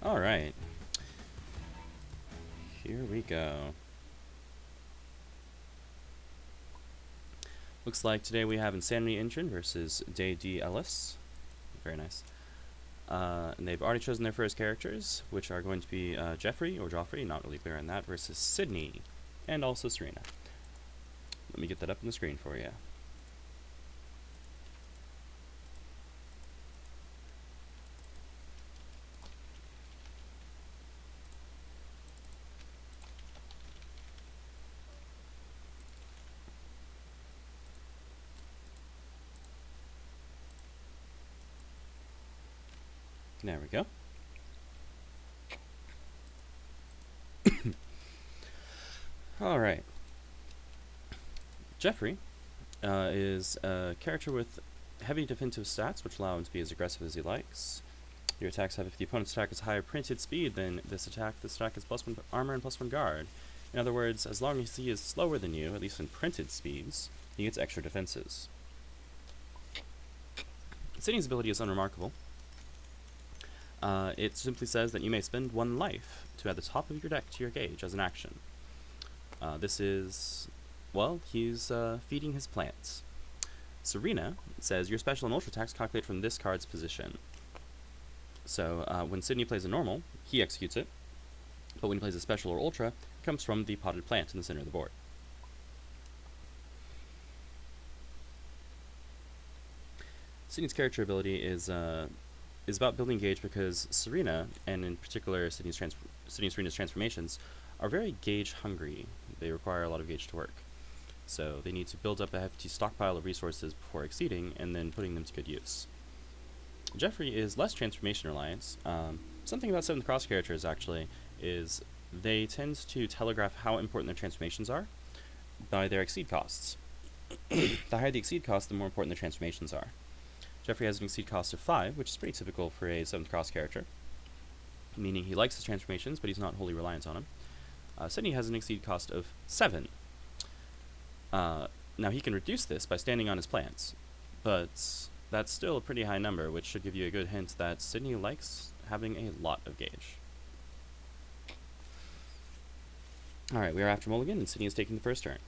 Alright. Here we go. Looks like today we have Insanity Engine versus Dae D, Ellis. Very nice. And they've already chosen their first characters, which are going to be Geoffrey, not really clear on that, versus Sydney, and also Serena. Let me get that up on the screen for you. There we go. Alright. Geoffrey is a character with heavy defensive stats, which allow him to be as aggressive as he likes. Your attacks have, if the opponent's attack is higher printed speed than this attack is +1 armor and +1 guard. In other words, as long as he is slower than you, at least in printed speeds, he gets extra defenses. Sydney's ability is unremarkable. It simply says that you may spend 1 life to add the top of your deck to your gauge as an action. This is, well, he's feeding his plants. Serena says your special and ultra attacks calculate from this card's position. So when Sydney plays a normal, he executes it, but when he plays a special or ultra, it comes from the potted plant in the center of the board. Sydney's character ability is about building gauge because Serena, and in particular Serena's transformations, are very gauge hungry. They require a lot of gauge to work. So they need to build up a hefty stockpile of resources before exceeding and then putting them to good use. Geoffrey is less transformation reliance. Something about 7th Cross characters actually is they tend to telegraph how important their transformations are by their exceed costs. The higher the exceed cost, the more important their transformations are. Geoffrey has an exceed cost of 5, which is pretty typical for a 7th Cross character, meaning he likes his transformations, but he's not wholly reliant on them. Sydney has an exceed cost of 7. Now he can reduce this by standing on his plants, but that's still a pretty high number, which should give you a good hint that Sydney likes having a lot of gauge. Alright, we are after Mulligan, and Sydney is taking the first turn.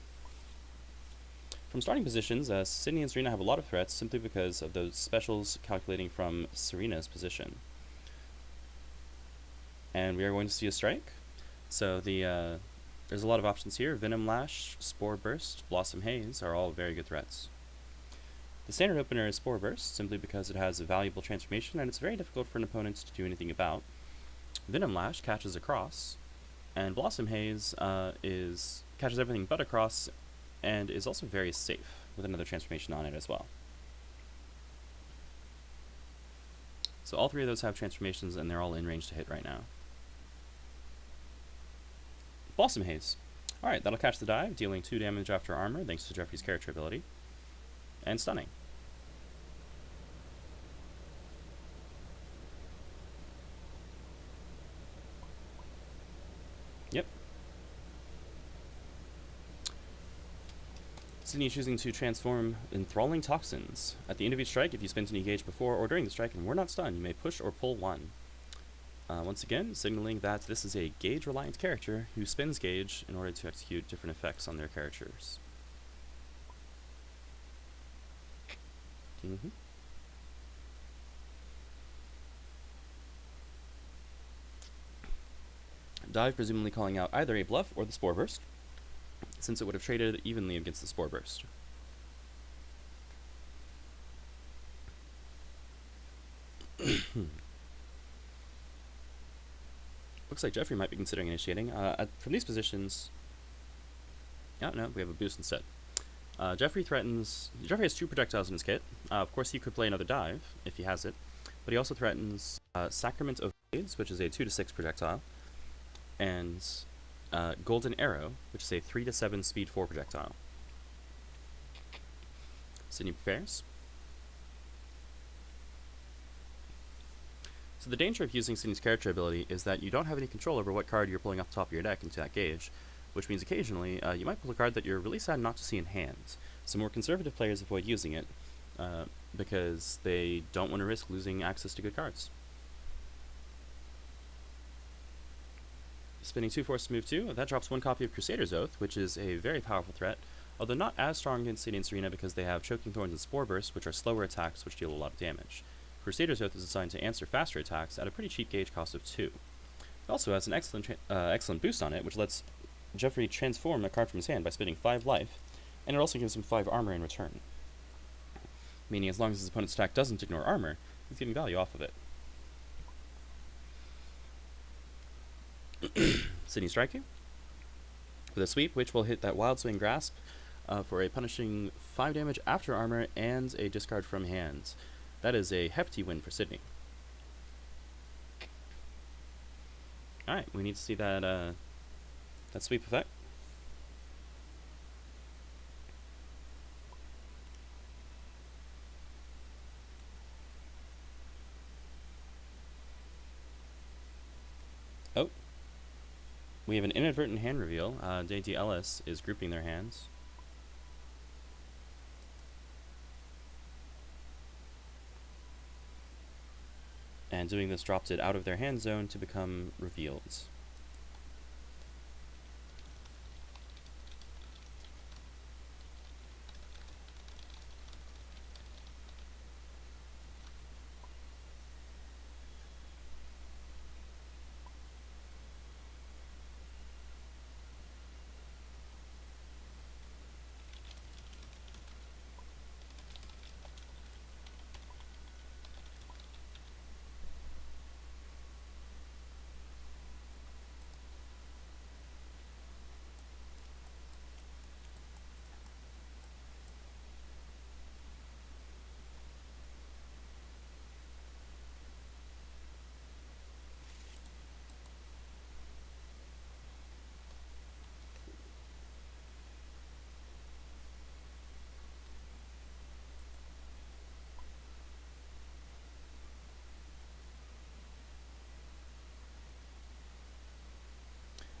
From starting positions, Sydney and Serena have a lot of threats simply because of those specials calculating from Serena's position. And we are going to see a strike. So there's a lot of options here. Venom Lash, Spore Burst, Blossom Haze are all very good threats. The standard opener is Spore Burst, simply because it has a valuable transformation and it's very difficult for an opponent to do anything about. Venom Lash catches across, and Blossom Haze catches everything but across, and is also very safe with another transformation on it as well. So all 3 of those have transformations, and they're all in range to hit right now. Blossom Haze. Alright, that'll catch the dive, dealing 2 damage after armor, thanks to Geoffrey's character ability. And stunning. Yep. Sydney choosing to transform Enthralling Toxins. At the end of each strike, if you spent any gauge before or during the strike and were not stunned, you may push or pull 1. Once again, signaling that this is a gauge-reliant character who spends gauge in order to execute different effects on their characters. Dive presumably calling out either a bluff or the Spore Burst, since it would have traded evenly against the Spore Burst. Looks like Geoffrey might be considering initiating. From these positions... Oh, no, we have a boost instead. Geoffrey has 2 projectiles in his kit. Of course, he could play another dive, if he has it. But he also threatens Sacrament of Blades, which is a 2-6 projectile. And Golden Arrow, which is a 3-7 speed 4 projectile. Sydney prepares. So the danger of using Sydney's character ability is that you don't have any control over what card you're pulling off the top of your deck into that gauge, which means occasionally you might pull a card that you're really sad not to see in hand. So more conservative players avoid using it because they don't want to risk losing access to good cards. Spinning 2 force to move 2, that drops 1 copy of Crusader's Oath, which is a very powerful threat, although not as strong against Sadie and Serena because they have Choking Thorns and Spore Burst, which are slower attacks which deal a lot of damage. Crusader's Oath is designed to answer faster attacks at a pretty cheap gauge cost of 2. It also has an excellent boost on it, which lets Geoffrey transform a card from his hand by spending 5 life, and it also gives him 5 armor in return. Meaning as long as his opponent's attack doesn't ignore armor, he's getting value off of it. Sydney strike you with a sweep, which will hit that Wild Swing Grasp for a punishing 5 damage after armor and a discard from hand. That is a hefty win for Sydney. Alright, we need to see that that sweep effect. Oh. We have an inadvertent hand reveal. Dae D Ellis is grouping their hands. And doing this drops it out of their hand zone to become revealed.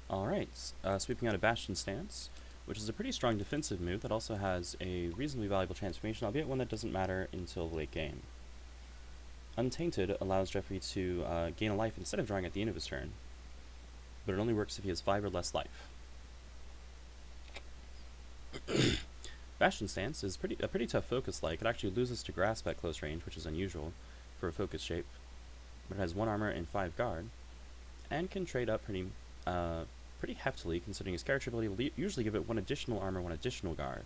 Alright, sweeping out a Bastion stance, which is a pretty strong defensive move that also has a reasonably valuable transformation, albeit one that doesn't matter until the late game. Untainted allows Geoffrey to gain a life instead of drawing at the end of his turn, but it only works if he has 5 or less life. Bastion stance is a pretty tough focus like. It actually loses to grasp at close range, which is unusual for a focus shape, but it has 1 armor and 5 guard, and can trade up pretty heftily, considering his character ability will usually give it 1 additional armor, 1 additional guard,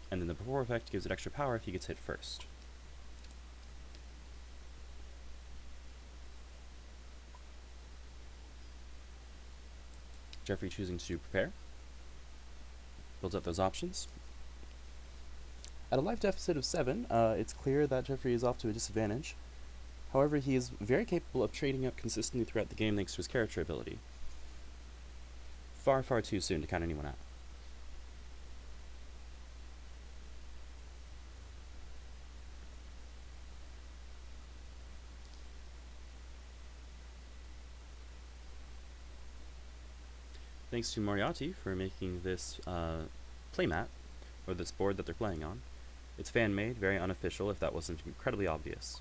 and then the before effect gives it extra power if he gets hit first. Geoffrey choosing to prepare. Builds up those options. At a life deficit of 7, it's clear that Geoffrey is off to a disadvantage. However, he is very capable of trading up consistently throughout the game thanks to his character ability. Far, far too soon to count anyone out. Thanks to Moriarty for making this playmat, or this board that they're playing on. It's fan-made, very unofficial, if that wasn't incredibly obvious.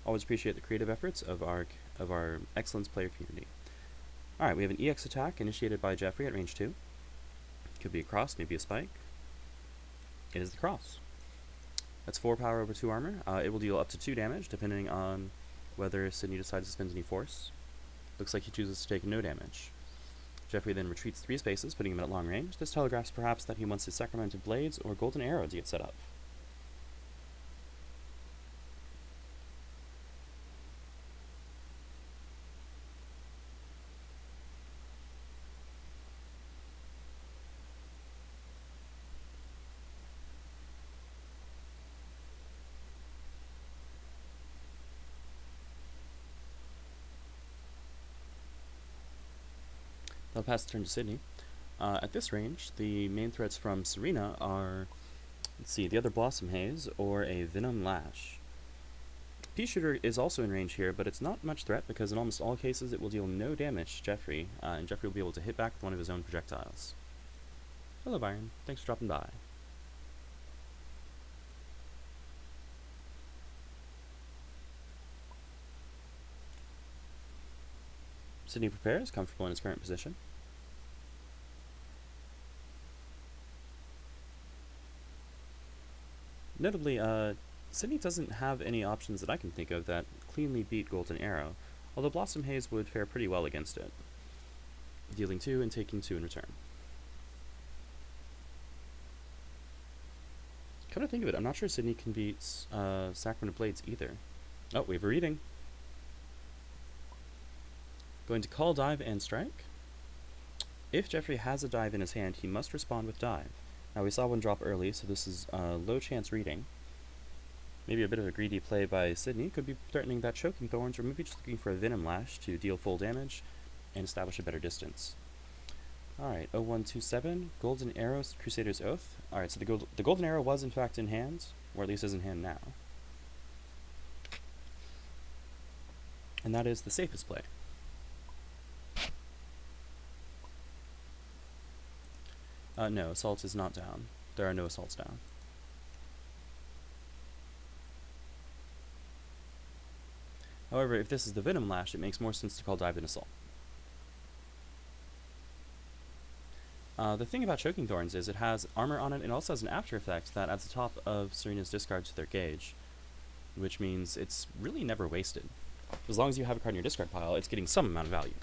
Always appreciate the creative efforts of our excellence player community. Alright, we have an EX attack initiated by Geoffrey at range 2. Could be a cross, maybe a spike. It is the cross. That's 4 power over 2 armor. It will deal up to 2 damage, depending on whether Sydney decides to spend any force. Looks like he chooses to take no damage. Geoffrey then retreats 3 spaces, putting him at long range. This telegraphs perhaps that he wants his Sacramental Blades or Golden Arrow to get set up. I'll pass the turn to Sydney. At this range, the main threats from Serena are, let's see, the other Blossom Haze or a Venom Lash. Pea Shooter is also in range here, but it's not much threat because in almost all cases it will deal no damage to Geoffrey, and Geoffrey will be able to hit back with one of his own projectiles. Hello Byron, thanks for dropping by. Sydney prepares, comfortable in his current position. Notably, Sydney doesn't have any options that I can think of that cleanly beat Golden Arrow, although Blossom Haze would fare pretty well against it, dealing 2 and taking 2 in return. Come to think of it, I'm not sure Sydney can beat Sacrament of Blades either. Oh, we have a reading. Going to call Dive and strike. If Geoffrey has a dive in his hand, he must respond with dive. Now we saw one drop early, so this is a low chance reading. Maybe a bit of a greedy play by Sydney. Could be threatening that Choking Thorns, or maybe just looking for a Venom Lash to deal full damage and establish a better distance. Alright, 0127, Golden Arrow, Crusader's Oath. Alright, so the Golden Arrow was in fact in hand, or at least is in hand now. And that is the safest play. No, Assault is not down. There are no Assaults down. However, if this is the Venom Lash, it makes more sense to call Dive than Assault. The thing about Choking Thorns is it has armor on it and also has an after effect that adds the top of Serena's discard to their gauge, which means it's really never wasted. As long as you have a card in your discard pile, it's getting some amount of value.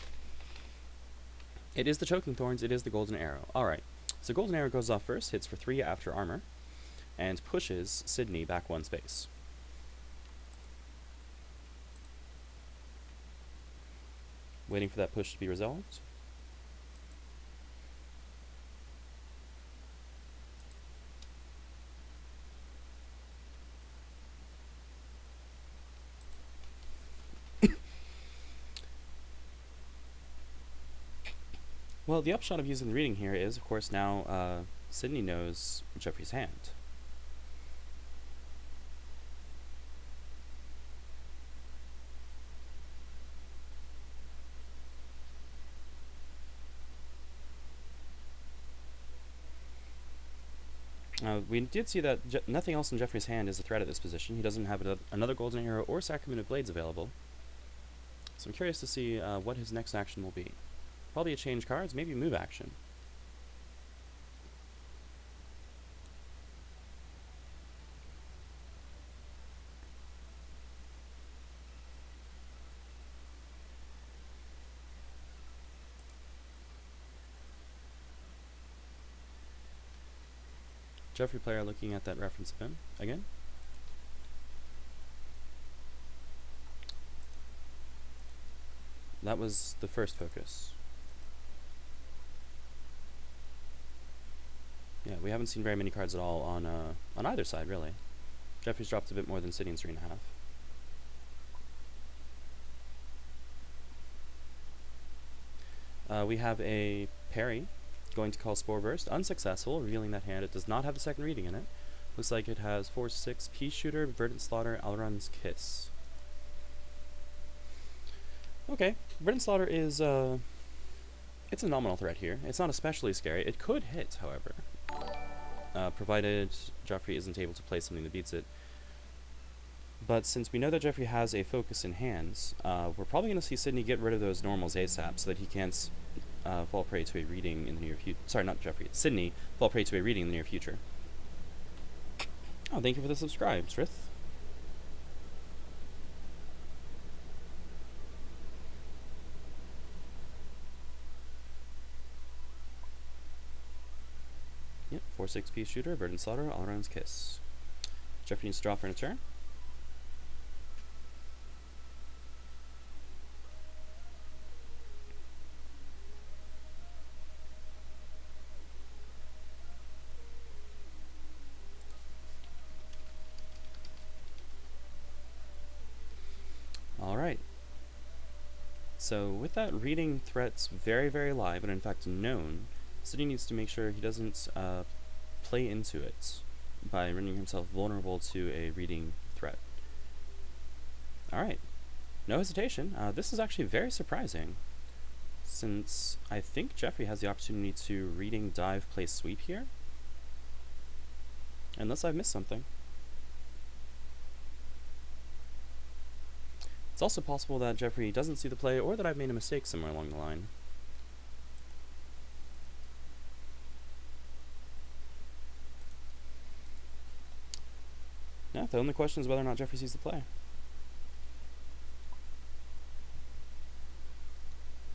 It is the Choking Thorns, it is the Golden Arrow. Alright, so Golden Arrow goes off first, hits for 3 after armor, and pushes Sydney back 1 space. Waiting for that push to be resolved. Well, the upshot of using the reading here is, of course, now Sydney knows Geoffrey's hand. We did see that nothing else in Geoffrey's hand is a threat at this position. He doesn't have another Golden Arrow or Sacrament of Blades available. So I'm curious to see what his next action will be. Probably a change cards, maybe a move action. Geoffrey player looking at that reference of him again. That was the first focus. Yeah, we haven't seen very many cards at all on either side, really. Geoffrey's dropped a bit more than Sydney and Serena have. We have a parry, going to call Spore Burst, unsuccessful, revealing that hand. It does not have the second reading in it. Looks like it has 4/6 Pea Shooter, Verdant Slaughter, Alrund's Kiss. Okay, Verdant Slaughter is it's a nominal threat here. It's not especially scary. It could hit, however, provided Geoffrey isn't able to play something that beats it. But since we know that Geoffrey has a focus in hands, we're probably going to see Sydney get rid of those normals ASAP so that he can't fall prey to a reading in the near future. Sorry, not Geoffrey. Sydney fall prey to a reading in the near future. Oh, thank you for the subscribe, Srith. Yep, 4/6 Pea Shooter, Verdant Slaughter, Alrund's Kiss. Geoffrey needs to draw for a turn. Alright. So with that reading threats very, very live, and in fact known, Sydney needs to make sure he doesn't play into it by rendering himself vulnerable to a reading threat. Alright. No hesitation. This is actually very surprising, since I think Geoffrey has the opportunity to reading, dive, play sweep here. Unless I've missed something. It's also possible that Geoffrey doesn't see the play, or that I've made a mistake somewhere along the line. Yeah, the only question is whether or not Geoffrey sees the play.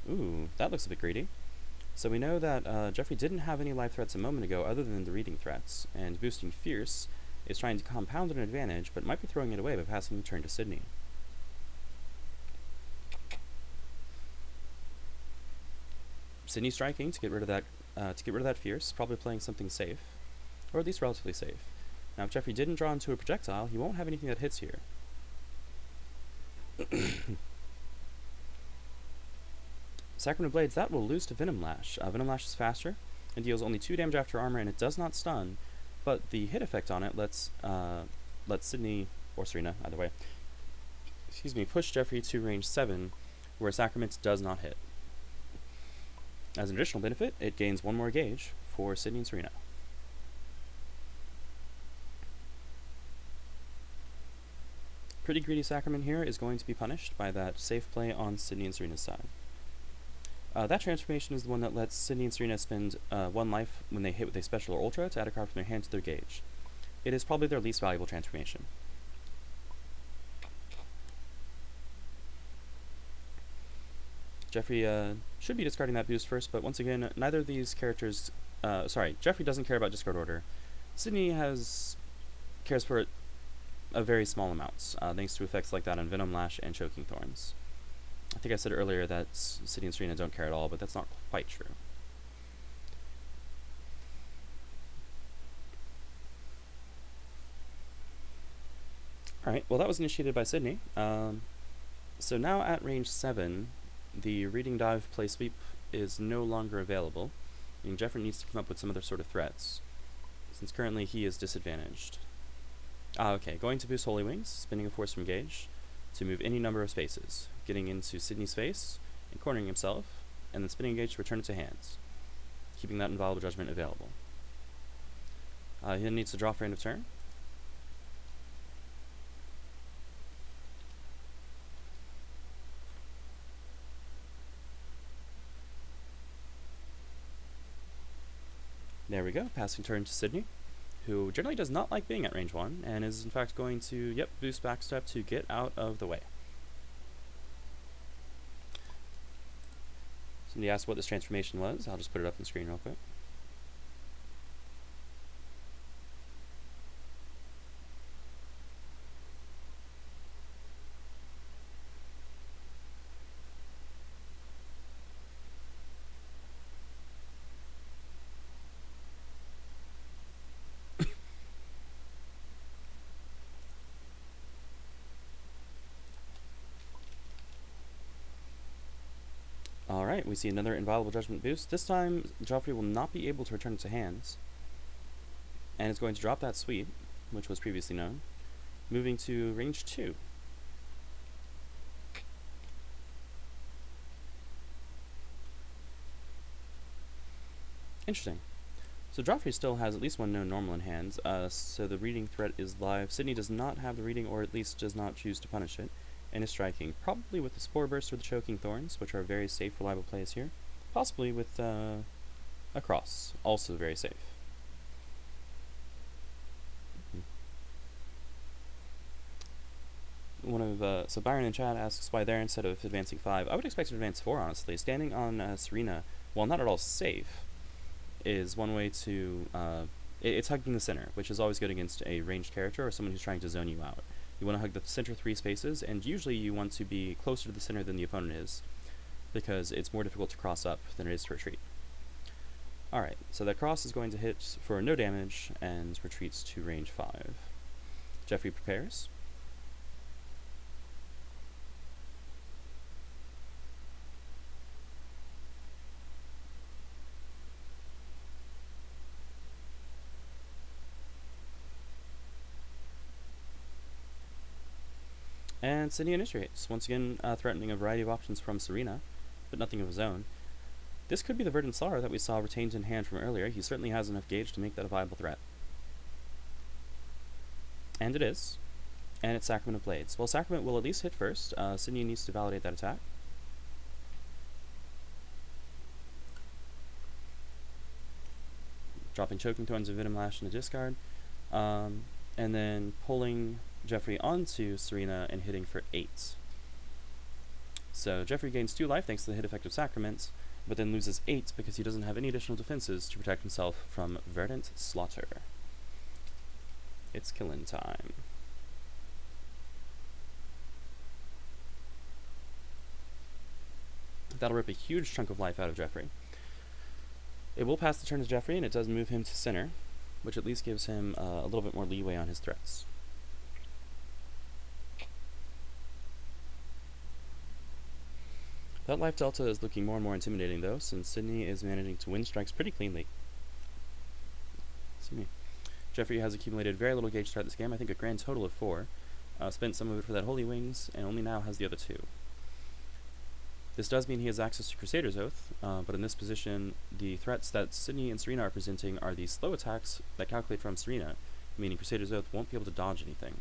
Ooh, that looks a bit greedy. So we know that Geoffrey didn't have any live threats a moment ago other than the reading threats, and boosting Fierce is trying to compound an advantage, but might be throwing it away by passing the turn to Sydney. Sydney striking to get rid of that Fierce, probably playing something safe, or at least relatively safe. Now, if Geoffrey didn't draw into a projectile, he won't have anything that hits here. Sacrament of Blades, that will lose to Venom Lash. Venom Lash is faster and deals only 2 damage after armor, and it does not stun, but the hit effect on it lets Sydney, or Serena, either way, push Geoffrey to range 7, where Sacrament does not hit. As an additional benefit, it gains 1 more gauge for Sydney and Serena. Pretty greedy Sacrament here is going to be punished by that safe play on Sydney and Serena's side. That transformation is the one that lets Sydney and Serena spend 1 life when they hit with a special or ultra to add a card from their hand to their gauge. It is probably their least valuable transformation. Geoffrey should be discarding that boost first, but once again, neither of these characters... Geoffrey doesn't care about discard order. Sydney cares for it a very small amounts, thanks to effects like that on Venom Lash and Choking Thorns. I think I said earlier that Sydney and Serena don't care at all, but that's not quite true. Alright, well that was initiated by Sydney. So now at range 7, the Reading Dive play sweep is no longer available, and Geoffrey needs to come up with some other sort of threats, since currently he is disadvantaged. Okay, going to boost Holy Wings, spinning a force from gauge to move any number of spaces, getting into Sydney's face and cornering himself, and then spinning a gauge to return it to hands, keeping that Inviolable Judgment available. He then needs to draw for end of turn. There we go, passing turn to Sydney, who generally does not like being at range 1, and is in fact going to, boost backstep to get out of the way. Somebody asked what this transformation was. I'll just put it up on the screen real quick. Alright, we see another Inviolable Judgment boost. This time, Geoffrey will not be able to return it to hands, and is going to drop that sweep, which was previously known, moving to range 2. Interesting. So Geoffrey still has at least 1 known normal in hands, so the reading threat is live. Sydney does not have the reading, or at least does not choose to punish it, and is striking, probably with the Spore Burst or the Choking Thorns, which are very safe, reliable plays here. Possibly with a Cross, also very safe. So Byron in chat asks why there instead of advancing 5. I would expect to advance 4, honestly. Standing on Serena, while not at all safe, is one way to... it's hugging the center, which is always good against a ranged character or someone who's trying to zone you out. You want to hug the center 3 spaces, and usually you want to be closer to the center than the opponent is, because it's more difficult to cross up than it is to retreat. Alright, so that cross is going to hit for no damage, and retreats to range 5. Geoffrey prepares. And Sydney initiates, once again threatening a variety of options from Serena, but nothing of his own. This could be the Verdant Slar that we saw retained in hand from earlier. He certainly has enough gauge to make that a viable threat. And it is. and it's Sacrament of Blades. Well, Sacrament will at least hit first. Sydney needs to validate that attack. Dropping Choking Thorns and Venom Lash in the discard. And then pulling Geoffrey onto Serena and hitting for 8. So Geoffrey gains 2 life thanks to the hit effect of Sacrament, but then loses 8 because he doesn't have any additional defenses to protect himself from Verdant Slaughter. It's killing time. That'll rip a huge chunk of life out of Geoffrey. It will pass the turn to Geoffrey, and it does move him to center, which at least gives him a little bit more leeway on his threats. That life delta is looking more and more intimidating, though, since Sydney is managing to win strikes pretty cleanly. Excuse me. Geoffrey has accumulated very little gauge throughout this game, I think a grand total of 4. Spent some of it for that Holy Wings, and only now has the other 2. This does mean he has access to Crusader's Oath, but in this position, the threats that Sydney and Serena are presenting are the slow attacks that calculate from Serena, meaning Crusader's Oath won't be able to dodge anything.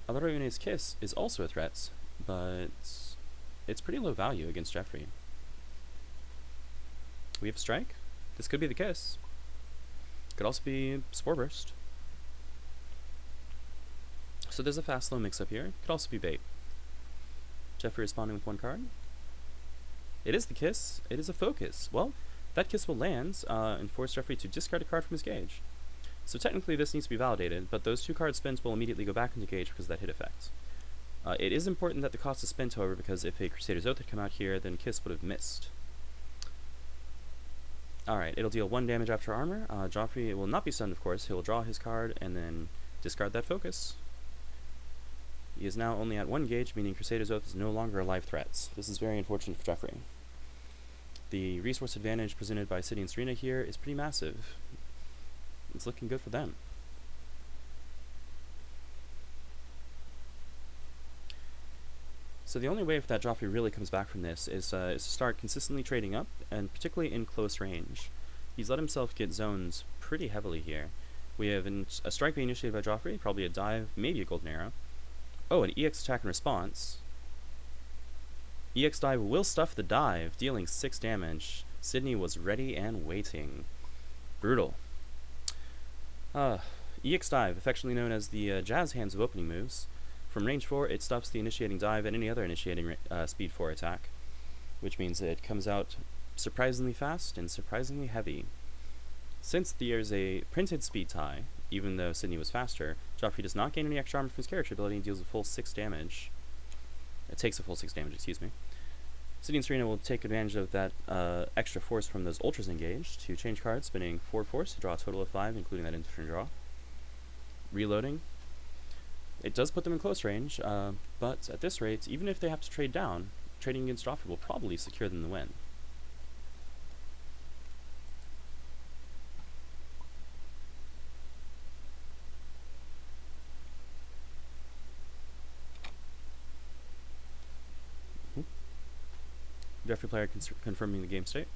Alariune's Kiss is also a threat, but it's pretty low value against Geoffrey. We have a strike. This could be the Kiss. Could also be Spore Burst. So there's a fast slow mix up here. Could also be bait. Geoffrey responding with 1 card. It is the Kiss. It is a focus. Well, that Kiss will land and force Geoffrey to discard a card from his gauge. So technically this needs to be validated, but those 2 card spins will immediately go back into gauge because of that hit effect. It is important that the cost is spent, however, because if a Crusader's Oath had come out here, then Kiss would have missed. Alright, it'll deal 1 damage after armor. Geoffrey will not be stunned, of course. He'll draw his card and then discard that focus. He is now only at 1 gauge, meaning Crusader's Oath is no longer a live threat. This is very unfortunate for Geoffrey. The resource advantage presented by Sydney and Serena here is pretty massive. It's looking good for them. So the only way that Geoffrey really comes back from this is to start consistently trading up, and particularly in close range. He's let himself get zones pretty heavily here. We have a strike being initiated by Geoffrey, probably a dive, maybe a golden arrow. Oh, an EX attack in response. EX dive will stuff the dive, dealing 6 damage. Sydney was ready and waiting. Brutal. EX dive, affectionately known as the jazz hands of opening moves. From range 4, it stuffs the initiating dive and any other initiating speed 4 attack, which means that it comes out surprisingly fast and surprisingly heavy. Since there's a printed speed tie, even though Sydney was faster, Geoffrey does not gain any extra armor from his character ability and deals a full 6 damage. It takes a full 6 damage, excuse me. Sydney and Serena will take advantage of that extra force from those ultras engaged to change cards, spending 4 force to draw a total of 5, including that instant draw. Reloading. It does put them in close range, but at this rate, even if they have to trade down, trading against Geoffrey will probably secure them the win. Geoffrey player confirming the game state.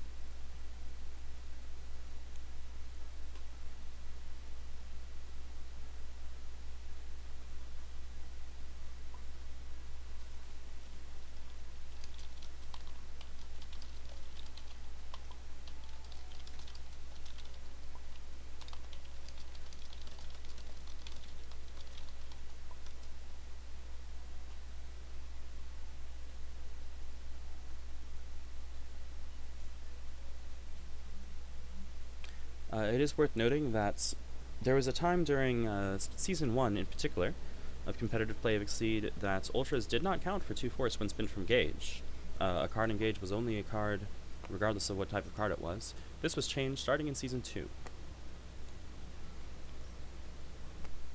It is worth noting that there was a time during Season 1 in particular of competitive play of Exceed that Ultras did not count for 2 force when spent from Gauge. A card in Gauge was only a card regardless of what type of card it was. This was changed starting in Season 2.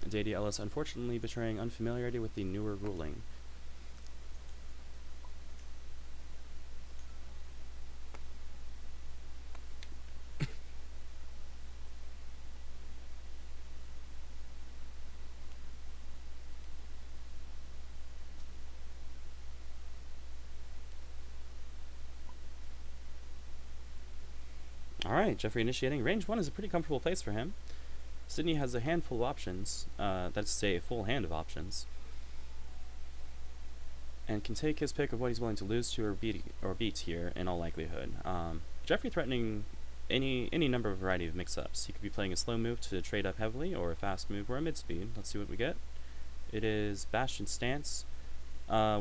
Dae D Ellis unfortunately betraying unfamiliarity with the newer ruling. Alright, Geoffrey initiating. Range 1 is a pretty comfortable place for him. Sydney has a handful of options, that's to say a full hand of options. and can take his pick of what he's willing to lose to or beat here in all likelihood. Geoffrey threatening any number of variety of mix-ups. He could be playing a slow move to trade up heavily, or a fast move or a mid-speed. Let's see what we get. It is Bastion Stance,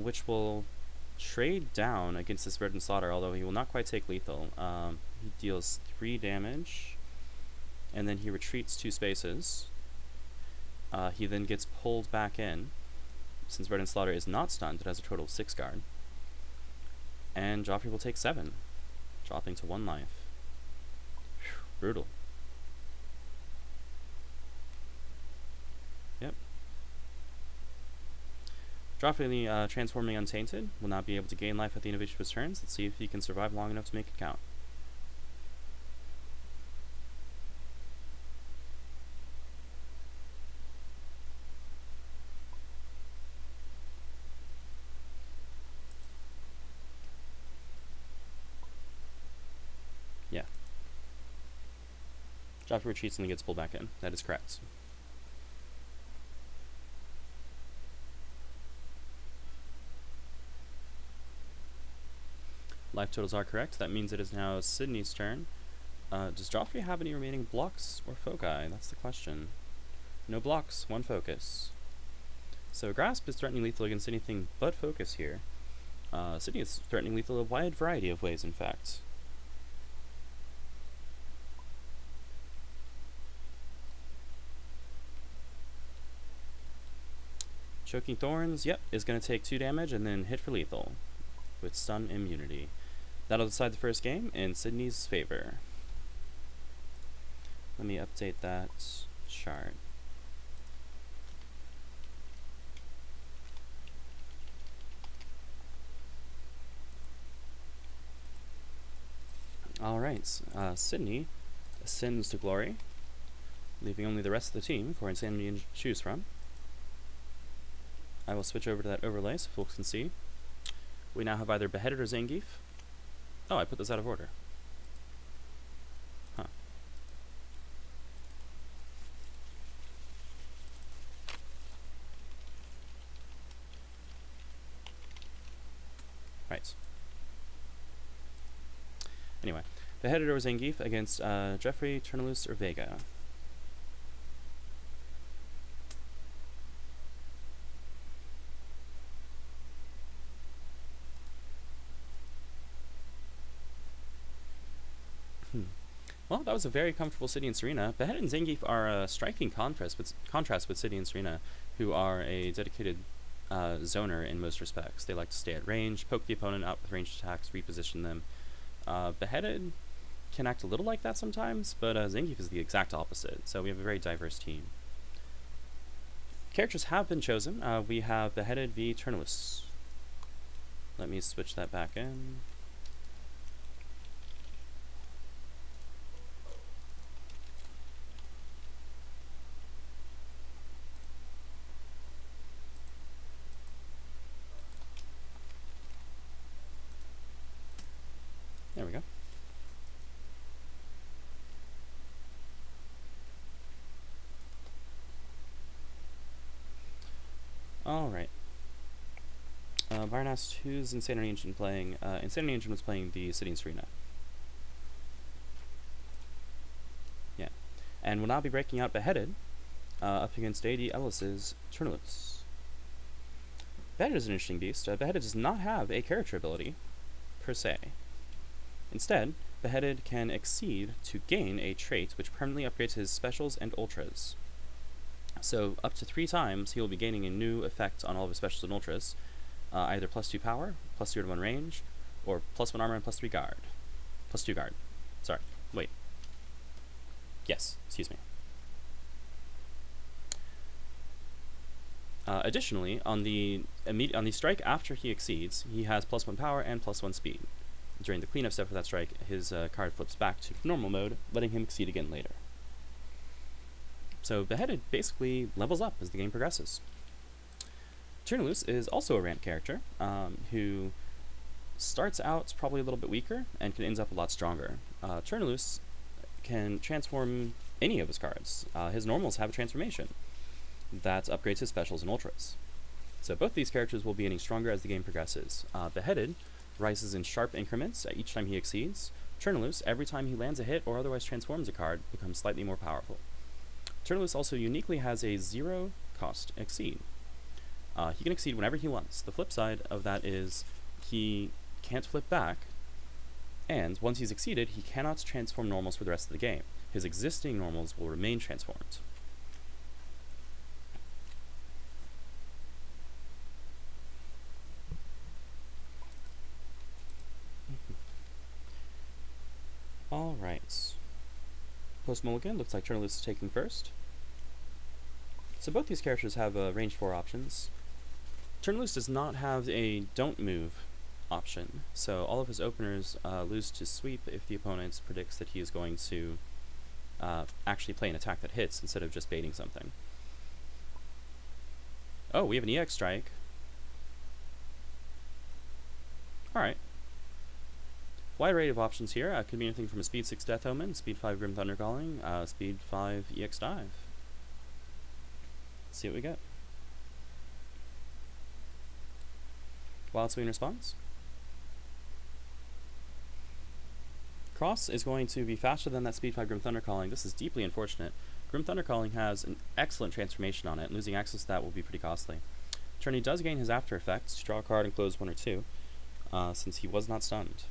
which will trade down against this Verdant Slaughter, although he will not quite take lethal. He deals 3 damage, and then he retreats 2 spaces. He then gets pulled back in. Since Verdant Slaughter is not stunned, it has a total of 6 guard. And Geoffrey will take 7, dropping to 1 life. Whew, brutal. Yep. Geoffrey, transforming Untainted, will not be able to gain life at the end of each of his turns. Let's see if he can survive long enough to make it count. Yeah. Geoffrey retreats and then gets pulled back in. That is correct. Life totals are correct. That means it is now Sydney's turn. Does Geoffrey have any remaining blocks or foci? That's the question. No blocks, 1 focus. So Grasp is threatening lethal against anything but focus here. Sydney is threatening lethal a wide variety of ways, in fact. Choking Thorns, yep, is going to take 2 damage and then hit for lethal with stun immunity. That'll decide the first game in Sydney's favor. Let me update that chart. Alright, Sydney ascends to glory, leaving only the rest of the team for Insanity to choose from. I will switch over to that overlay so folks can see. We now have either Beheaded or Zangief. Oh, I put this out of order. Huh. Right. Anyway, Beheaded or Zangief against Geoffrey, Tournelouse, or Vega. Well, that was a very comfortable City and Serena. Beheaded and Zangief are a striking contrast with City and Serena, who are a dedicated zoner in most respects. They like to stay at range, poke the opponent out with ranged attacks, reposition them. Beheaded can act a little like that sometimes, but Zangief is the exact opposite, so we have a very diverse team. Characters have been chosen. We have Beheaded v Tournelouse. Let me switch that back in. There we go. Alright. Varnas, who's Insanity Engine playing? Insanity Engine was playing the City and Serena. Yeah. And will now be breaking out Beheaded up against Dae D Ellis's Tournelouse. Beheaded is an interesting beast. Beheaded does not have a character ability, per se. Instead, Beheaded can exceed to gain a trait which permanently upgrades his specials and ultras. So up to 3 times he will be gaining a new effect on all of his specials and ultras, either +2 power, +0 to 1 range, or +1 armor and +3 guard. +2 guard. Sorry, wait. Yes, excuse me. Additionally, on the strike after he exceeds, he has +1 power and +1 speed. During the cleanup step of that strike, his card flips back to normal mode, letting him exceed again later. So Beheaded basically levels up as the game progresses. Tournelouse is also a ramp character, who starts out probably a little bit weaker and ends up a lot stronger. Tournelouse can transform any of his cards. His normals have a transformation that upgrades his specials and ultras. So both these characters will be getting stronger as the game progresses. Beheaded rises in sharp increments each time he exceeds. Tournelouse, every time he lands a hit or otherwise transforms a card, becomes slightly more powerful. Tournelouse also uniquely has a 0 cost exceed. He can exceed whenever he wants. The flip side of that is he can't flip back, and once he's exceeded, he cannot transform normals for the rest of the game. His existing normals will remain transformed. Alright. Post Mulligan, looks like Tournelouse is taking first. So both these characters have range 4 options. Tournelouse does not have a don't move option, so all of his openers lose to sweep if the opponent predicts that he is going to actually play an attack that hits instead of just baiting something. Oh, we have an EX strike. Alright. Wide array of options here. Could be anything from a speed 6 Death Omen, speed 5 Grim Thundercalling, speed 5 EX Dive. Let's see what we get. Wild Swing response. Cross is going to be faster than that speed 5 Grim Thundercalling. This is deeply unfortunate. Grim Thundercalling has an excellent transformation on it, and losing access to that will be pretty costly. Tourney does gain his after effects to draw a card and close 1 or 2, since he was not stunned.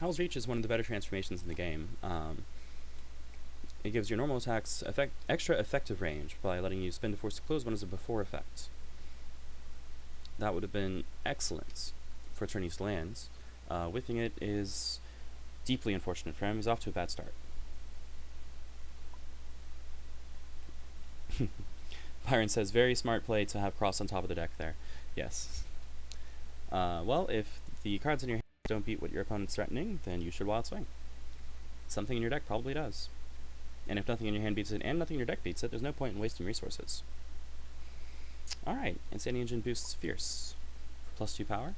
Howl's Reach is one of the better transformations in the game. It gives your normal attacks extra effective range by letting you spend a force to close 1 as a before effect. That would have been excellent for Tournelouse lands. Whiffing it is deeply unfortunate for him. He's off to a bad start. Byron says, very smart play to have Cross on top of the deck there. Yes. Well, if the cards in your hand don't beat what your opponent's threatening, then you should Wild Swing. Something in your deck probably does. And if nothing in your hand beats it and nothing in your deck beats it, there's no point in wasting resources. Alright, Insanity Engine boosts Fierce for +2 power.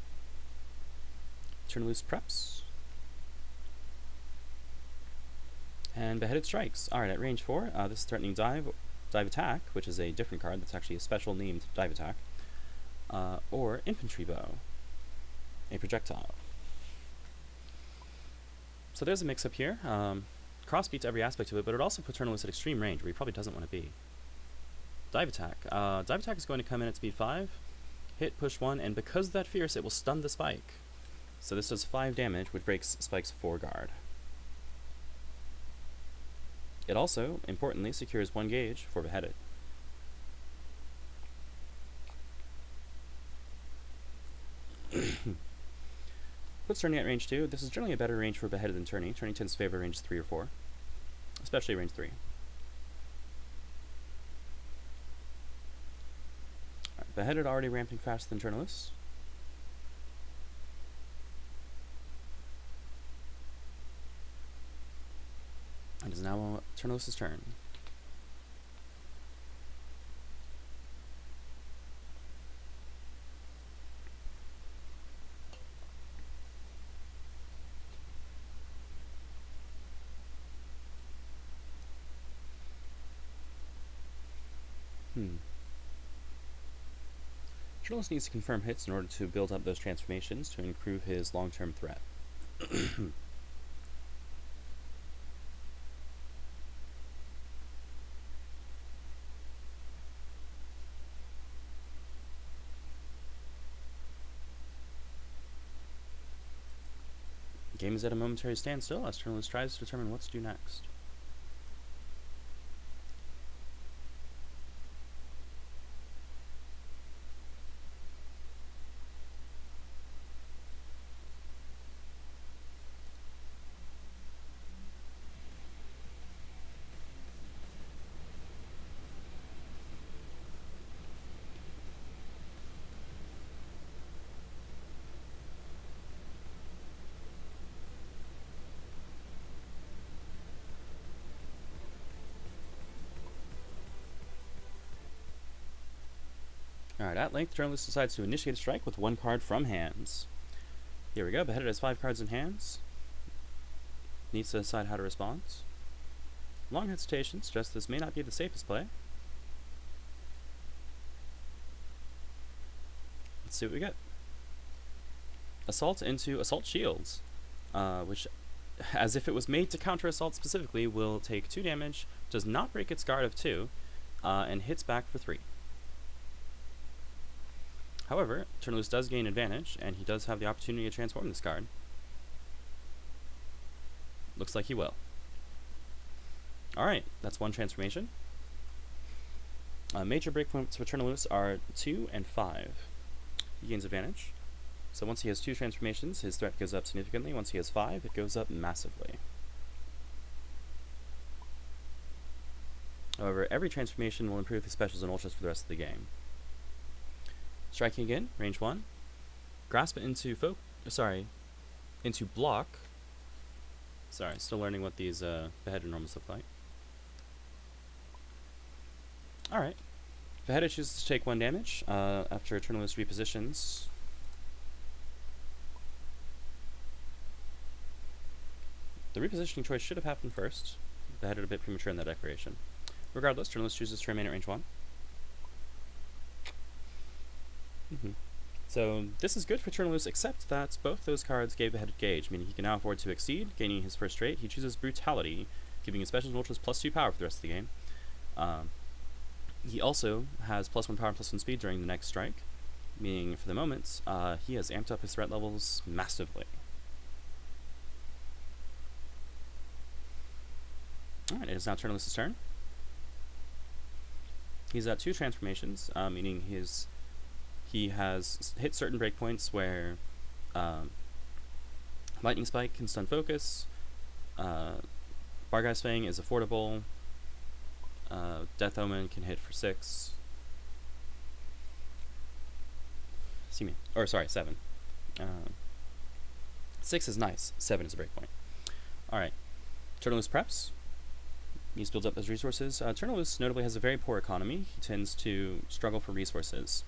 Tournelouse preps. And Beheaded strikes. Alright, at range 4, this is threatening Dive Attack, which is a different card that's actually a special named Dive Attack. Or Infantry Bow, a projectile. So there's a mix-up here. Cross beats every aspect of it, but it also puts Tournelouse at extreme range, where he probably doesn't want to be. Dive Attack. Dive Attack is going to come in at speed 5, hit, push 1, and because of that Fierce, it will stun the Spike. So this does 5 damage, which breaks Spike's 4 guard. It also, importantly, secures 1 gauge for Beheaded. Puts Tourney at range 2. This is generally a better range for Beheaded than Tourney. Tourney tends to favor range 3 or 4, especially range 3. Right, Beheaded already ramping faster than Tournelouse. It is now Tournelouse's turn. Tournelouse needs to confirm hits in order to build up those transformations to improve his long-term threat. Game is at a momentary standstill as Tournelouse tries to determine what to do next. Alright, at length, Tournelouse decides to initiate a strike with 1 card from hands. Here we go, Beheaded has 5 cards in hands. needs to decide how to respond. Long hesitation suggests this may not be the safest play. Let's see what we get. Assault into Assault Shields, which, as if it was made to counter Assault specifically, will take 2 damage, does not break its guard of 2, and hits back for 3. However, Tournelouse does gain advantage, and he does have the opportunity to transform this card. Looks like he will. Alright, that's 1 transformation. Major breakpoints for Tournelouse are 2 and 5. He gains advantage. So once he has 2 transformations, his threat goes up significantly. Once he has 5, it goes up massively. However, every transformation will improve his specials and ultras for the rest of the game. Striking again, range 1. Grasp into into block. Sorry, still learning what these Beheaded normals look like. Alright. Beheaded chooses to take 1 damage after Tournelouse repositions. The repositioning choice should have happened first. Beheaded a bit premature in that declaration. Regardless, Tournelouse chooses to remain at range 1. So this is good for Tournelouse, except that both those cards gave Beheaded Gauge, meaning he can now afford to exceed, gaining his first trait. He chooses Brutality, giving his specials and ultras +2 power for the rest of the game. He also has +1 power and +1 speed during the next strike, meaning for the moment, he has amped up his threat levels massively. Alright, it is now Tournelouse's turn. He's at 2 transformations, meaning he has hit certain breakpoints where Lightning Spike can stun focus, Bargai's Fang is affordable, Death Omen can hit for 6. Excuse me. Or, sorry, 7. 6 is nice. 7 is a breakpoint. Alright. Tournelouse preps. He's built up those resources. Tournelouse notably has a very poor economy. He tends to struggle for resources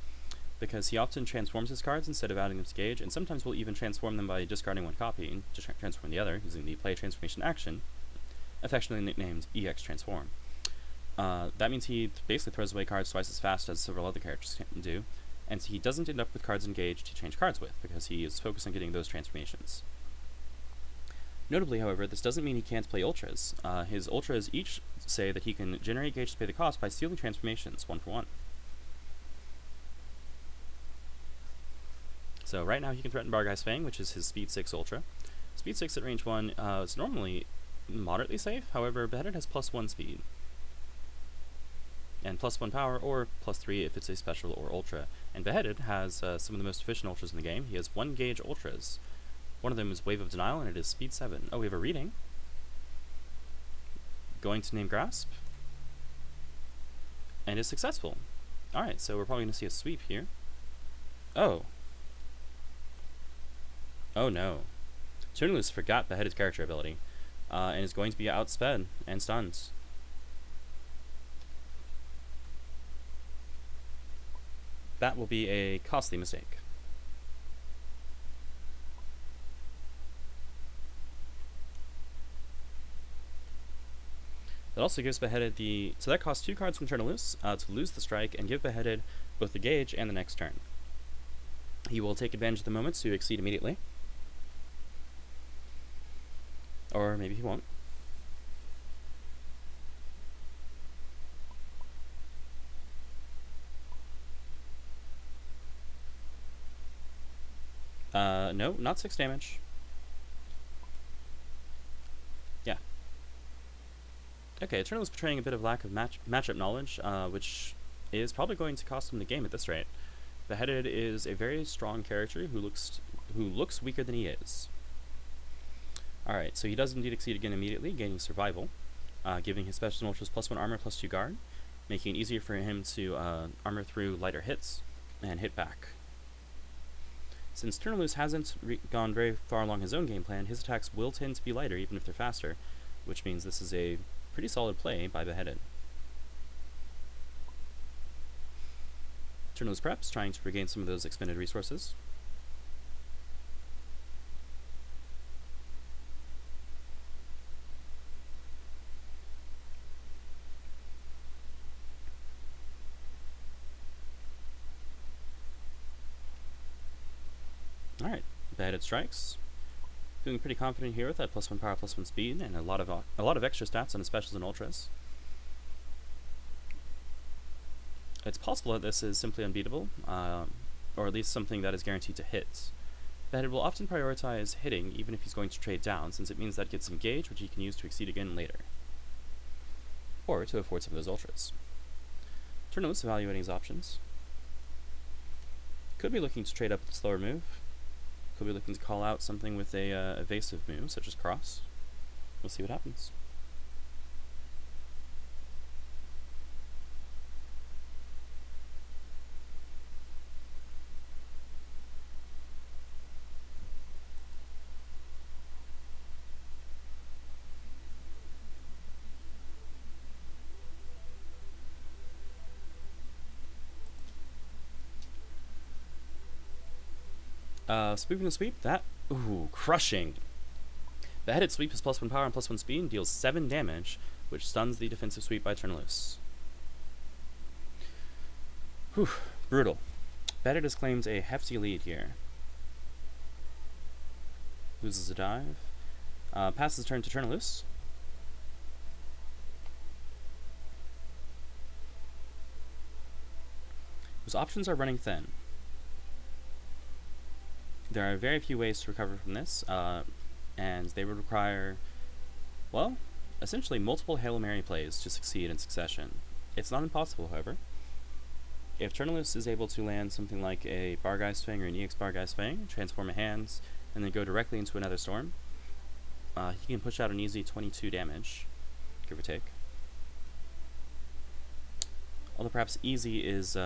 because he often transforms his cards instead of adding them to gauge, and sometimes will even transform them by discarding 1 copy and transform the other using the play transformation action, affectionately nicknamed EX Transform. That means he basically throws away cards twice as fast as several other characters can do, and he doesn't end up with cards engaged to change cards with, because he is focused on getting those transformations. Notably, however, this doesn't mean he can't play Ultras. His Ultras each say that he can generate gauge to pay the cost by stealing transformations, 1 for 1. So right now he can threaten Bargai's Fang, which is his Speed 6 Ultra. Speed 6 at range 1 is normally moderately safe, however, Beheaded has +1 speed. And +1 power, or +3 if it's a special or ultra. And Beheaded has some of the most efficient ultras in the game. He has 1 gauge ultras. One of them is Wave of Denial, and it is speed 7. Oh, we have a reading. Going to name Grasp. And is successful. Alright, so we're probably going to see a sweep here. Oh. Oh no. Tournelouse forgot Beheaded's character ability, and is going to be outsped and stunned. That will be a costly mistake. That also gives Beheaded the... So that costs 2 cards from Tournelouse to lose the strike and give Beheaded both the gauge and the next turn. He will take advantage of the moment to exceed immediately. Or maybe he won't. No, not 6 damage. Yeah. Okay, Tournelouse betraying a bit of lack of matchup knowledge, which is probably going to cost him the game at this rate. Beheaded is a very strong character who looks weaker than he is. Alright, so he does indeed exceed again immediately, gaining survival, giving his special and ultras +1 armor, +2 guard, making it easier for him to armor through lighter hits and hit back. Since Tournelouse hasn't gone very far along his own game plan, his attacks will tend to be lighter even if they're faster, which means this is a pretty solid play by Beheaded. Tournelouse preps, trying to regain some of those expended resources. Alright, Beheaded strikes. Feeling pretty confident here with that +1 power, +1 speed, and a lot of extra stats on his specials and ultras. It's possible that this is simply unbeatable, or at least something that is guaranteed to hit. Beheaded will often prioritize hitting, even if he's going to trade down, since it means that gets some gauge, which he can use to exceed again later. Or to afford some of those ultras. Tournelouse evaluating his options. Could be looking to trade up with a slower move. Could be looking to call out something with a evasive move, such as cross. We'll see what happens. Sweep and sweep, that, ooh, crushing. Beheaded sweep is +1 power and +1 speed and deals 7 damage, which stuns the defensive sweep by Tournelouse. Whew, brutal. Beheaded has claimed a hefty lead here. Loses a dive. Passes the turn to Tournelouse. Whose options are running thin. There are very few ways to recover from this, and they would require, well, essentially multiple Hail Mary plays to succeed in succession. It's not impossible, however. If Tournelouse is able to land something like a Bargeist Fang or an EX Bargeist Fang, transform a hands, and then go directly into another storm, he can push out an easy 22 damage, give or take. Although perhaps easy is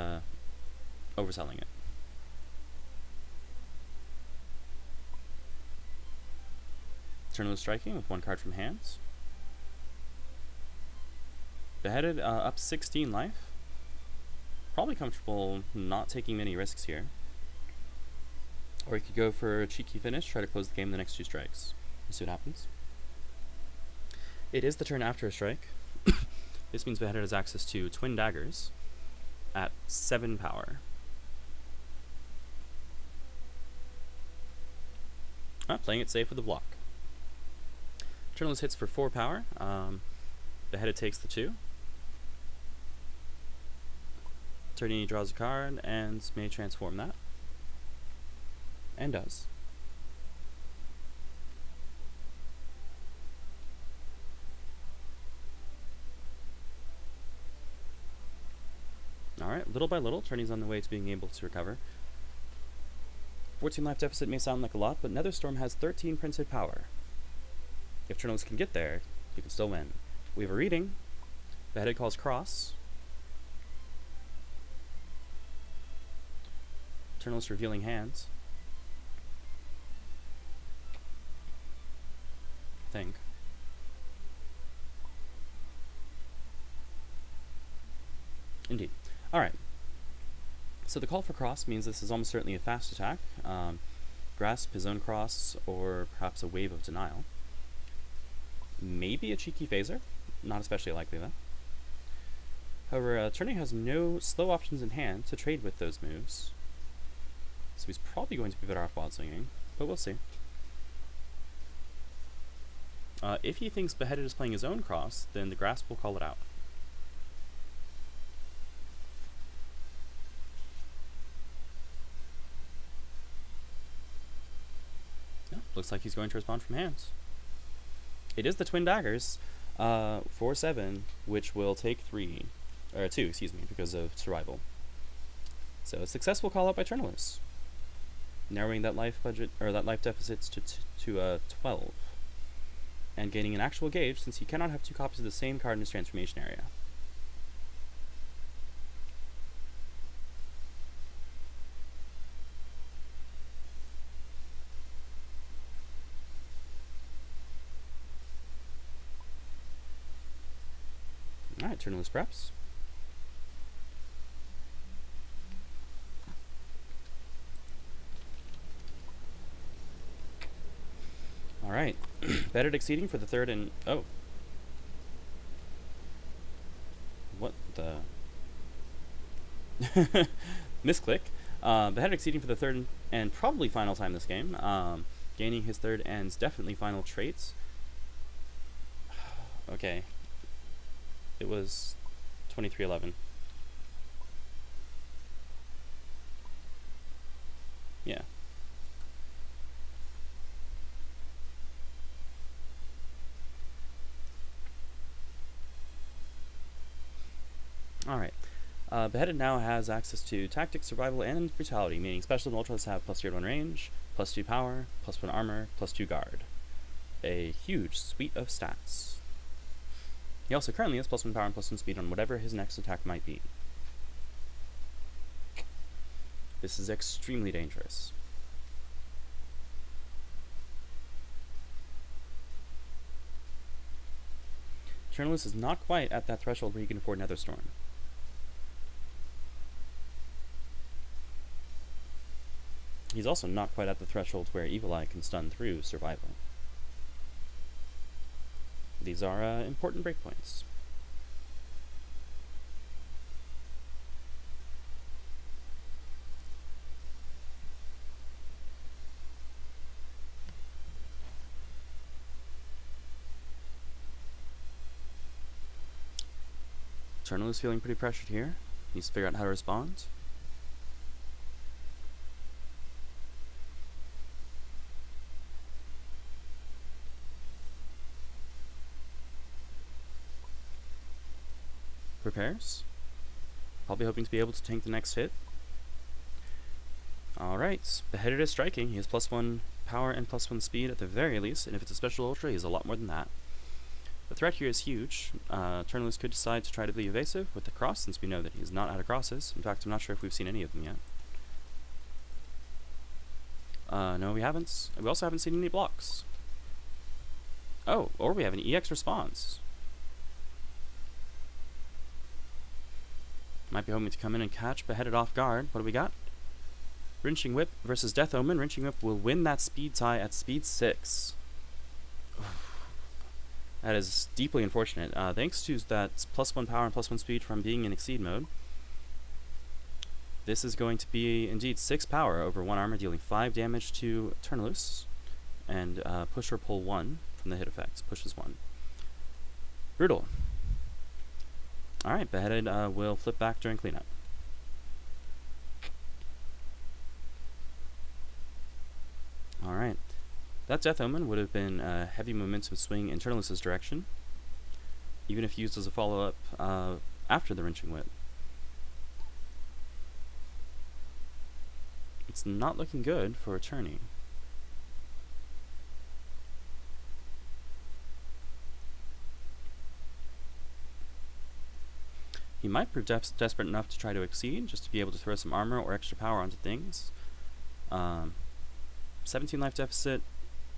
overselling it. Tournelouse striking with 1 card from hands. Beheaded up 16 life. Probably comfortable not taking many risks here. Or he could go for a cheeky finish, try to close the game in the next 2 strikes. We'll see what happens. It is the turn after a strike. This means Beheaded has access to twin daggers at 7 power. Playing it safe with the block. Tournelouse hits for 4 power. Beheaded takes the 2. Serena draws a card and may transform that. And does. Alright, little by little, Tourney's on the way to being able to recover. 14 life deficit may sound like a lot, but Netherstorm has 13 printed power. If Tournelouse can get there, he can still win. We have a reading. Beheaded calls cross. Tournelouse revealing hands. I think. Indeed. Alright. So the call for cross means this is almost certainly a fast attack. Grasp, his own cross, or perhaps a wave of denial. Maybe a cheeky phaser. Not especially likely though. However, Tourney has no slow options in hand to trade with those moves. So he's probably going to be better off wild swinging, but we'll see. If he thinks Beheaded is playing his own cross, then the grasp will call it out. Yeah, looks like he's going to respond from hands. It is the twin daggers, 4/7, which will take 2, excuse me, because of survival. So a successful call out by Tournelouse, narrowing that life budget or that life deficits to 12, and gaining an actual gauge since he cannot have 2 copies of the same card in his transformation area. Alright, Tournelouse preps. Alright. Beheaded exceeding for the 3rd and... oh. What the... Misclick. Beheaded exceeding for the third and probably final time this game. Gaining his third and definitely final traits. Okay. It was 2311. Yeah. Alright. Beheaded now has access to Tactics, Survival, and Brutality, meaning Special and Ultras have plus 0 to 1 range, plus 2 power, plus 1 armor, plus 2 guard. A huge suite of stats. He also currently has plus 1 power and plus 1 speed on whatever his next attack might be. This is extremely dangerous. Tournelouse is not quite at that threshold where he can afford Nether Storm. He's also not quite at the threshold where Evil Eye can stun through Survival. These are important breakpoints. Tournelouse feeling pretty pressured here. Needs to figure out how to respond. Prepares. Probably hoping to be able to tank the next hit. Alright, Beheaded is striking. He has plus 1 power and plus 1 speed at the very least, and if it's a special ultra, he has a lot more than that. The threat here is huge. Tournelouse could decide to try to be evasive with the cross, since we know that he's not out of crosses. In fact, I'm not sure if we've seen any of them yet. No, we haven't. We also haven't seen any blocks. Oh, or we have an EX response. Might be hoping to come in and catch Beheaded off guard. What do we got? Wrenching Whip versus Death Omen. Wrenching Whip will win that speed tie at speed 6. That is deeply unfortunate. Thanks to that plus 1 power and plus 1 speed from being in Exceed mode, this is going to be indeed 6 power over 1 armor, dealing 5 damage to Tournelouse, and push or pull 1 from the hit effects. Pushes 1. Brutal. Alright, Beheaded will flip back during cleanup. Alright. That Death Omen would have been a heavy momentum swing in Tournelouse's direction, even if used as a follow-up after the Wrenching Whip. It's not looking good for Tourney. He might prove desperate enough to try to exceed, just to be able to throw some armor or extra power onto things. 17 life deficit.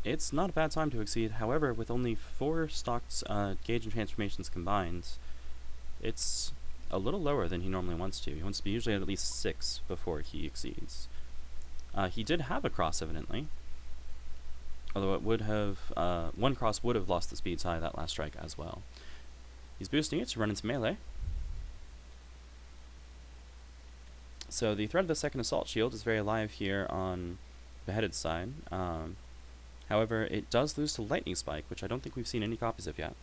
It's not a bad time to exceed. However, with only 4 stocked gauge and transformations combined, it's a little lower than he normally wants to. He wants to be usually at least 6 before he exceeds. He did have a cross, evidently. Although it would have, 1 cross would have lost the speed tie that last strike as well. He's boosting it to run into melee. So the threat of the second assault shield is very alive here on Beheaded's side. However, it does lose to Lightning Spike, which I don't think we've seen any copies of yet.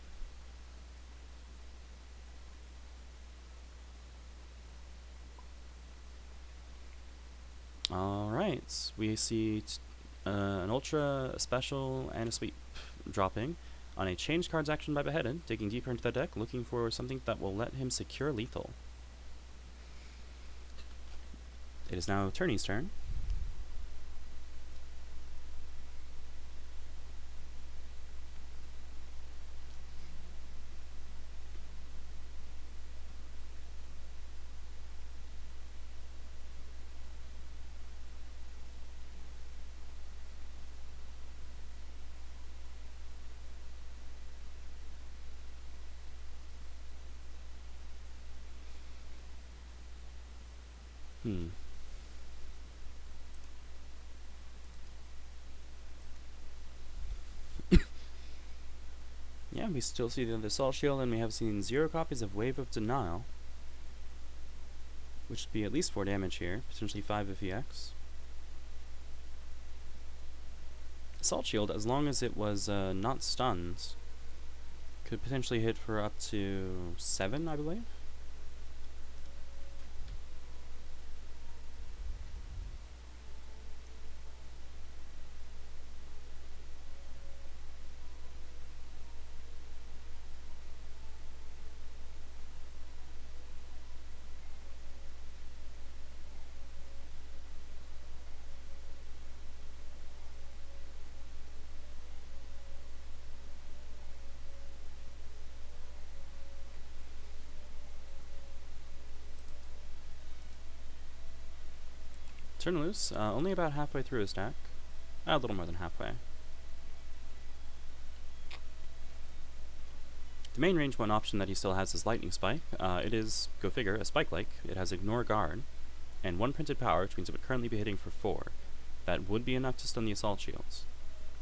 Alright, we see an Ultra, a Special, and a Sweep dropping on a change cards action by Beheaded, digging deeper into the deck, looking for something that will let him secure lethal. It is now Tourney's turn. Yeah, we still see the Assault Shield, and we have seen 0 copies of Wave of Denial. which would be at least 4 damage here, potentially 5 if he X. Assault Shield, as long as it was not stunned, could potentially hit for up to 7, I believe. Tournelouse, only about halfway through his stack. A little more than halfway. The main range 1 option that he still has is Lightning Spike. It is, go figure, a spike-like. It has Ignore Guard, and 1 printed power, which means it would currently be hitting for 4. That would be enough to stun the Assault Shields,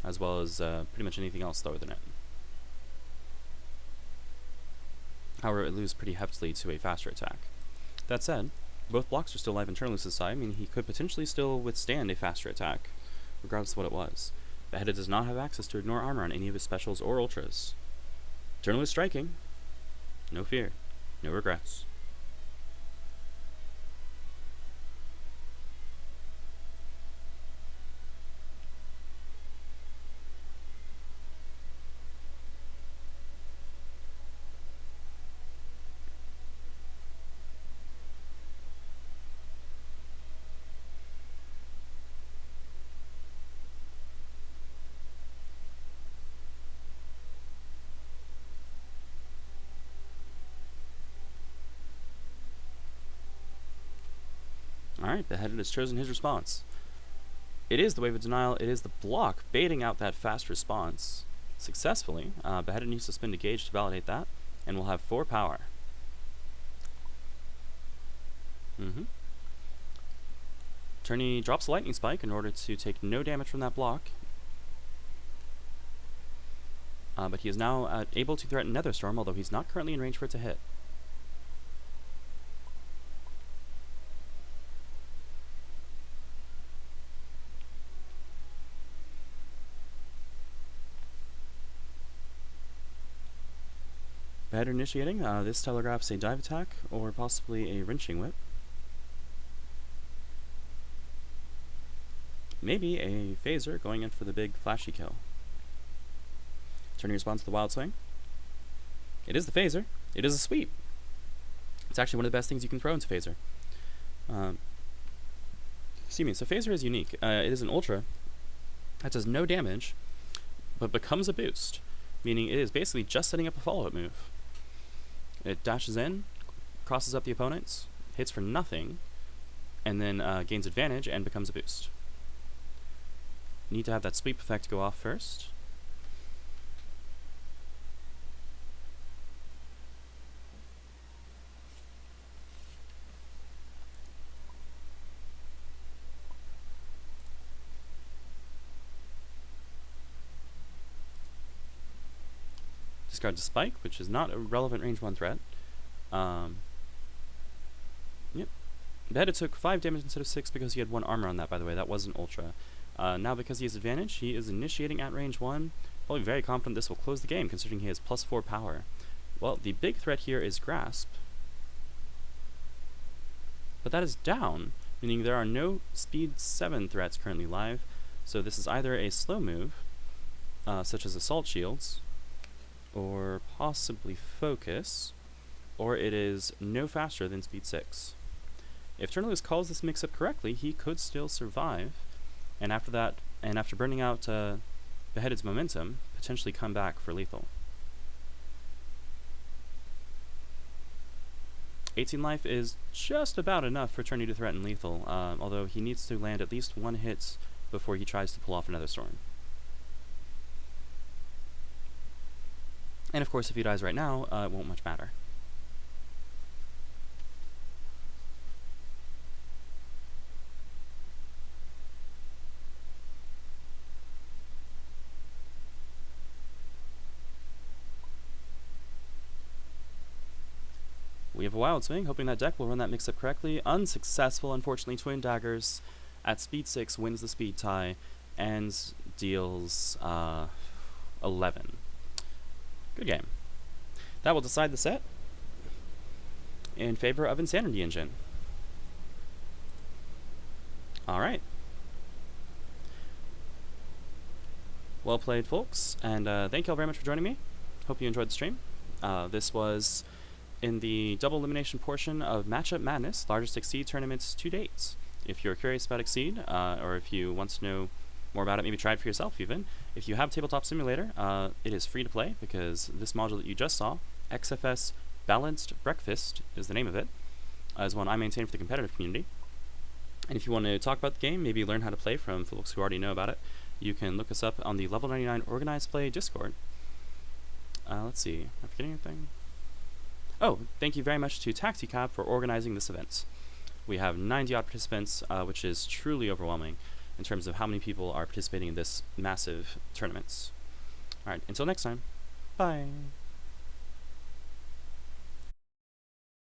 as well as pretty much anything else slower than it. However, it loses pretty heftily to a faster attack. That said, both blocks are still alive in Tournelouse's side, meaning he could potentially still withstand a faster attack, regardless of what it was. Beheaded does not have access to ignore armor on any of his specials or ultras. Tournelouse striking. No fear. No regrets. Alright, Beheaded has chosen his response. It is the Wave of Denial, it is the block baiting out that fast response successfully. Beheaded needs to spend a gauge to validate that, and we'll have 4 power. Tourney drops a Lightning Spike in order to take no damage from that block. But he is now able to threaten Nether Storm, although he's not currently in range for it to hit. Beheaded initiating. This telegraphs a dive attack or possibly a wrenching whip. Maybe a phaser going in for the big flashy kill. Tourney responds to the wild swing. It is the phaser. It is a sweep. It's actually one of the best things you can throw into phaser. Excuse me. So phaser is unique. It is an ultra that does no damage, but becomes a boost, meaning it is basically just setting up a follow-up move. It dashes in, crosses up the opponents, hits for nothing, and then gains advantage and becomes a boost. Need to have that sweep effect go off first. Discard the Spike, which is not a relevant range 1 threat. Yep. Beheaded took 5 damage instead of 6 because he had 1 armor on that, by the way. That was an ultra. Now because he has advantage, he is initiating at range 1. Probably very confident this will close the game, considering he has plus 4 power. Well, the big threat here is Grasp. But that is down, meaning there are no speed 7 threats currently live. So this is either a slow move, such as Assault Shields, or possibly Focus, or it is no faster than speed 6. If Tournelouse calls this mix-up correctly, he could still survive, and after that, and after burning out Beheaded's momentum, potentially come back for lethal. 18 life is just about enough for Tourney to threaten lethal, although he needs to land at least 1 hit before he tries to pull off another storm. And of course, if he dies right now, it won't much matter. We have a Wild Swing, hoping that deck will run that mix-up correctly. Unsuccessful, unfortunately. Twin Daggers at speed 6 wins the speed tie and deals 11. Good game. That will decide the set in favor of Insanity Engine. Alright. Well played, folks, and thank you all very much for joining me. Hope you enjoyed the stream. This was in the double elimination portion of Matchup Madness, largest Exceed tournaments to date. If you're curious about Exceed, or if you want to know more about it, maybe try it for yourself even. If you have Tabletop Simulator, it is free to play because this module that you just saw, XFS Balanced Breakfast is the name of it, is one I maintain for the competitive community. And if you want to talk about the game, maybe learn how to play from folks who already know about it, you can look us up on the Level 99 Organized Play Discord. Let's see, am I forgetting anything? Oh, thank you very much to TaxiCab for organizing this event. We have 90-odd participants, which is truly overwhelming in terms of how many people are participating in this massive tournament. Alright, until next time, bye!